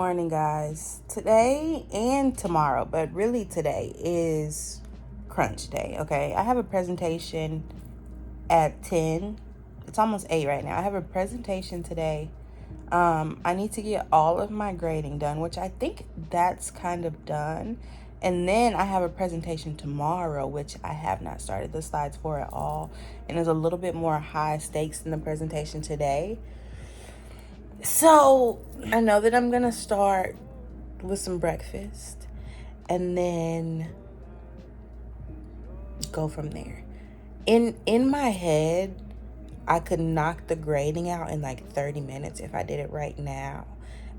Morning, guys. Today and tomorrow, but really today is crunch day. Okay, I have a presentation at 10. It's almost 8 right now. I have a presentation today. I need to get all of my grading done, which I think that's kind of done. And then I have a presentation tomorrow, which I have not started the slides for at all, and it's a little bit more high stakes than the presentation today. So I know that I'm gonna start with some breakfast and then go from there. In my head, I could knock the grading out in like 30 minutes if I did it right now,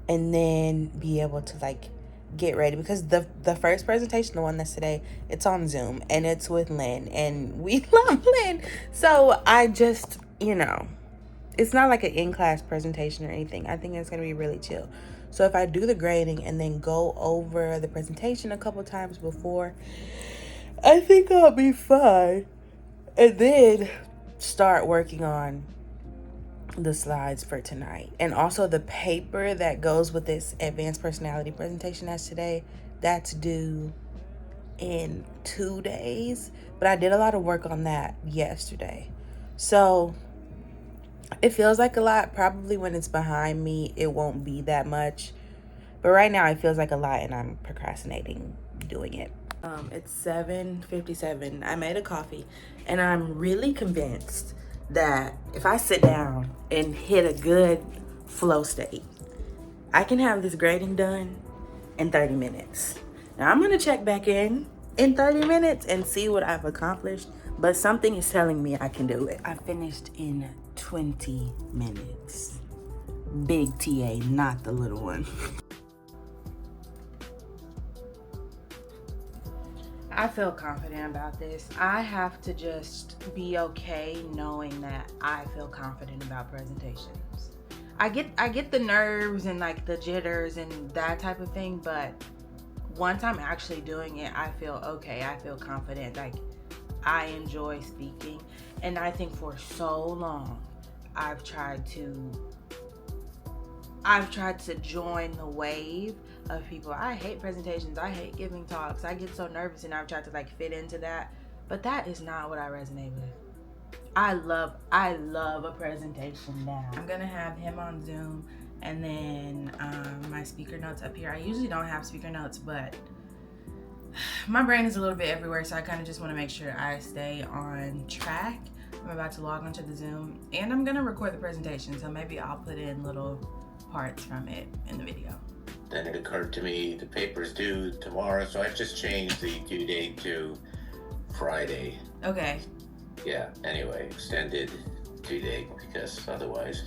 and then be able to like get ready, because the first presentation, the one that's today, it's on Zoom and it's with Lynn, and we love Lynn. So I just, it's not like an in-class presentation or anything. I think it's going to be really chill. So if I do the grading and then go over the presentation a couple times before, I think I'll be fine. And then start working on the slides for tonight. And also the paper that goes with this advanced personality presentation that's today, that's due in 2 days. But I did a lot of work on that yesterday. So it feels like a lot. Probably when it's behind me, it won't be that much. But right now, it feels like a lot, and I'm procrastinating doing it. It's 7:57. I made a coffee, and I'm really convinced that if I sit down and hit a good flow state, I can have this grading done in 30 minutes. Now, I'm going to check back in 30 minutes and see what I've accomplished, but something is telling me I can do it. I finished in 20 minutes. Big TA, not the little one. I feel confident about this. I have to just be okay knowing that I feel confident about presentations. I get the nerves and like the jitters and that type of thing, but once I'm actually doing it, I feel okay. I feel confident. Like, I enjoy speaking, and I think for so long I've tried to join the wave of people. I hate presentations. I hate giving talks. I get so nervous, and I've tried to like fit into that, but that is not what I resonate with. I love a presentation now. I'm gonna have him on Zoom, and then my speaker notes up here. I usually don't have speaker notes, but my brain is a little bit everywhere, so I kind of just want to make sure I stay on track. I'm about to log onto the Zoom, and I'm gonna record the presentation, so maybe I'll put in little parts from it in the video. Then it occurred to me the paper's due tomorrow, so I just changed the due date to Friday. Okay. Yeah, anyway, extended due date, because otherwise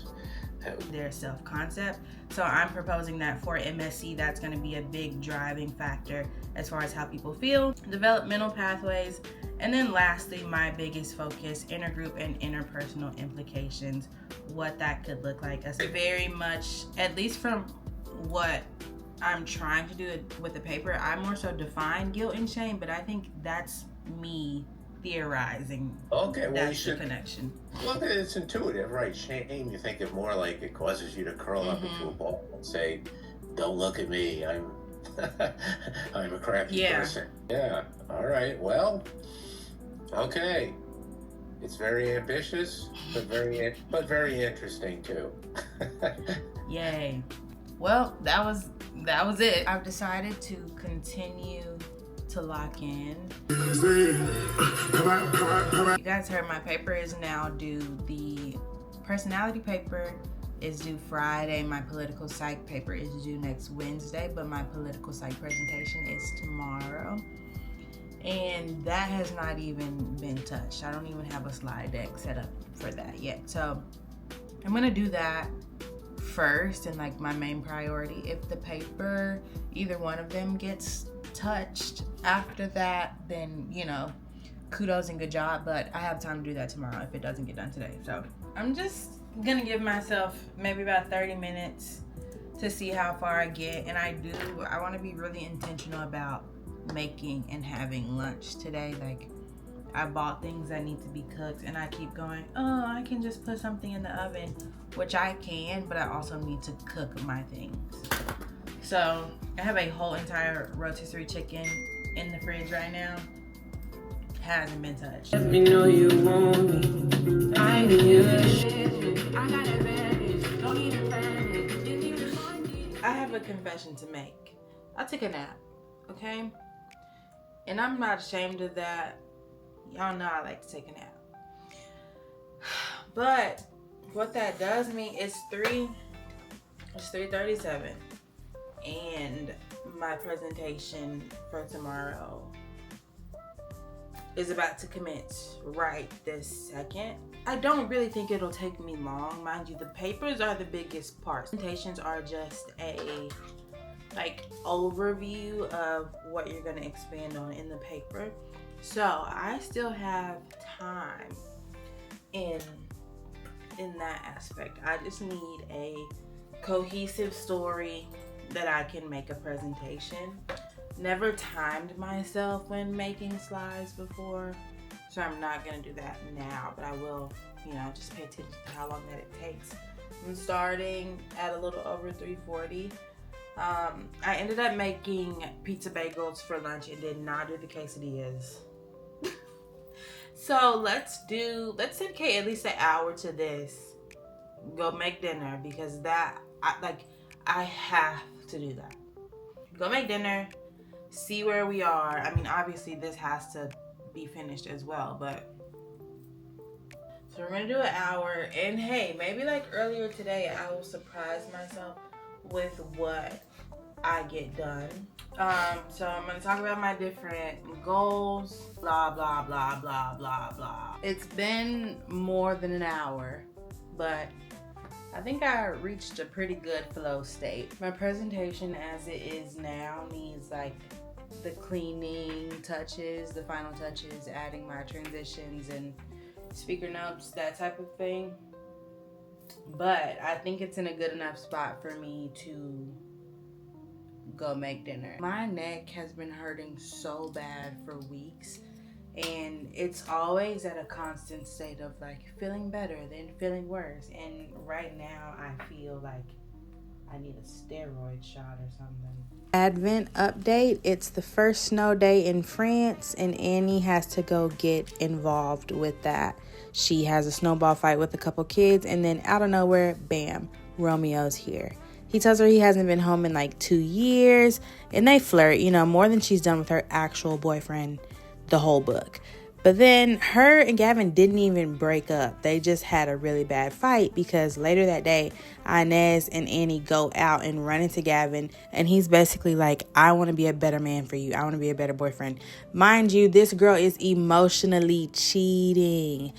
their self-concept. So I'm proposing that for MSc, that's going to be a big driving factor as far as how people feel, developmental pathways, and then lastly, my biggest focus, intergroup and interpersonal implications, what that could look like. That's very much, at least from what I'm trying to do with the paper, I more so define guilt and shame, but I think that's me theorizing. Okay, well, that's the connection. Well, it's intuitive, right? Shame, you think of more like it causes you to curl up into a ball and say, "Don't look at me. I'm a crappy person." Yeah. All right. Well. Okay. It's very ambitious, but very interesting too. Yay. Well, that was it. I've decided to continue to lock in. You guys heard my paper is now due. The personality paper is due Friday. My political psych paper is due next Wednesday, but my political psych presentation is tomorrow. And that has not even been touched. I don't even have a slide deck set up for that yet. So I'm gonna do that first and like my main priority. If the paper, either one of them gets touched after that, then kudos and good job, but I have time to do that tomorrow if it doesn't get done today. So I'm just gonna give myself maybe about 30 minutes to see how far I get. And I want to be really intentional about making and having lunch today. Like, I bought things that need to be cooked, and I keep going, oh, I can just put something in the oven, which I can, but I also need to cook my things. So I have a whole entire rotisserie chicken in the fridge right now. Hasn't been touched. Let me know you want me. I need you. I have a confession to make. I took a nap, okay? And I'm not ashamed of that. Y'all know I like to take a nap. But what that does mean is it's 3:37. And my presentation for tomorrow is about to commence right this second. I don't really think it'll take me long. Mind you, the papers are the biggest part. Presentations are just a overview of what you're gonna expand on in the paper. So I still have time in that aspect. I just need a cohesive story that I can make a presentation. Never timed myself when making slides before, so I'm not gonna do that now, but I will, just pay attention to how long that it takes. I'm starting at a little over 3:40. I ended up making pizza bagels for lunch and did not do the quesadillas. So let's dedicate at least an hour to this. Go make dinner, because I have to do that. Go make dinner, see where we are. I mean, obviously this has to be finished as well, but so we're gonna do an hour, and hey, maybe earlier today I will surprise myself with what I get done. So I'm gonna talk about my different goals, blah blah blah blah blah blah. It's been more than an hour, but I think I reached a pretty good flow state. My presentation as it is now needs the cleaning touches, the final touches, adding my transitions and speaker notes, that type of thing. But I think it's in a good enough spot for me to go make dinner. My neck has been hurting so bad for weeks, and it's always at a constant state of feeling better, then feeling worse. And right now I feel like I need a steroid shot or something. Advent update. It's the first snow day in France, and Annie has to go get involved with that. She has a snowball fight with a couple kids, and then out of nowhere, bam, Romeo's here. He tells her he hasn't been home in 2 years, and they flirt, more than she's done with her actual boyfriend the whole book. But then her and Gavin didn't even break up. They just had a really bad fight, because later that day, Inez and Annie go out and run into Gavin, and he's basically like, I want to be a better man for you. I want to be a better boyfriend. Mind you, this girl is emotionally cheating.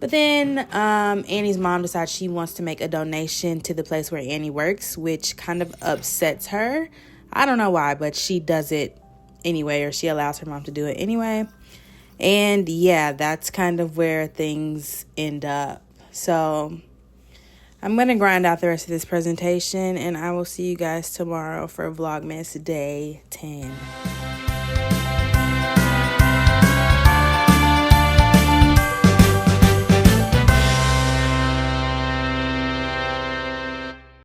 But then Annie's mom decides she wants to make a donation to the place where Annie works, which kind of upsets her. I don't know why, but she does it anyway, or she allows her mom to do it anyway. And yeah, that's kind of where things end up. So I'm going to grind out the rest of this presentation, and I will see you guys tomorrow for Vlogmas Day 10.